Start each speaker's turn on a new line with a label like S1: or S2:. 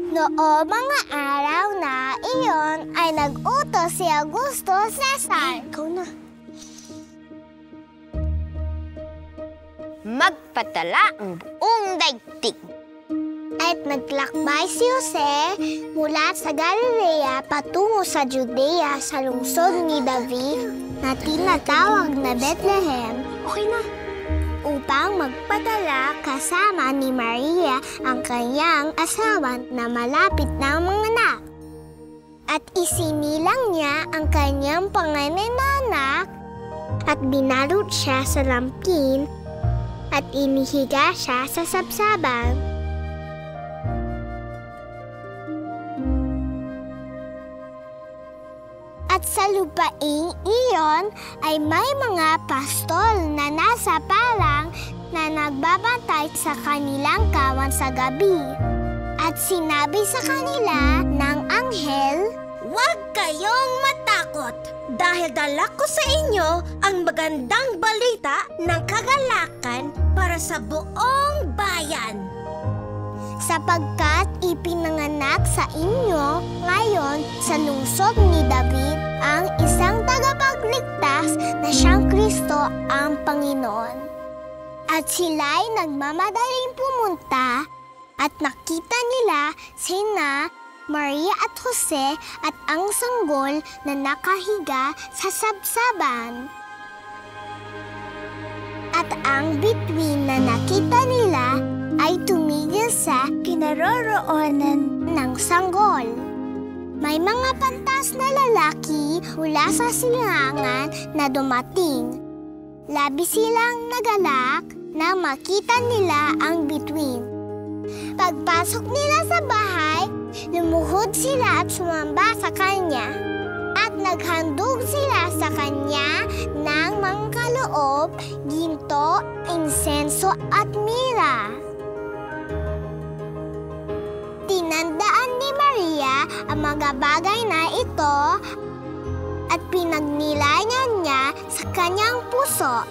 S1: Noong mga araw na iyon ay nag-utos si Augusto Cesar.
S2: Ikaw na.
S3: Magpadala ang buong daigdig.
S1: At naglakbay si Jose mula sa Galilea patungo sa Judea sa lungsod ni David na tinatawag na Bethlehem.
S2: Okay na.
S1: Upang magpadala kasama ni Maria ang kanyang asawa na malapit na manganak. At isinilang niya ang kanyang panganganak at binalot siya sa lampin at inihiga siya sa sabsaban. At sa lupaing iyon ay may mga pastol na nasa palang na nagbabantay sa kanilang kawan sa gabi. At sinabi sa kanila ng anghel,
S2: Huwag kayong matakot dahil dala ko sa inyo ang magandang balita ng kagalakan para sa buong bayan.
S1: sapagkat ipinanganak sa inyo ngayon sa lungsod ni David ang isang tagapagligtas na siyang Kristo ang Panginoon. At sila'y nagmamadaling pumunta at nakita nila sina Maria at Jose at ang sanggol na nakahiga sa sabsaban. At ang bituin na nakita nila ay tumigil sa kinaroroonan ng sanggol. May mga pantas na lalaki mula sa silangan na dumating. Labis silang nagalak na makita nila ang bituin. Pagpasok nila sa bahay, lumuhod sila at sumamba sa kanya. At naghandog sila sa kanya ng mga kaloob, ginto, insenso at mira. Tinandaan ni Maria ang mga bagay na ito at pinagnilayan niya sa kanyang puso.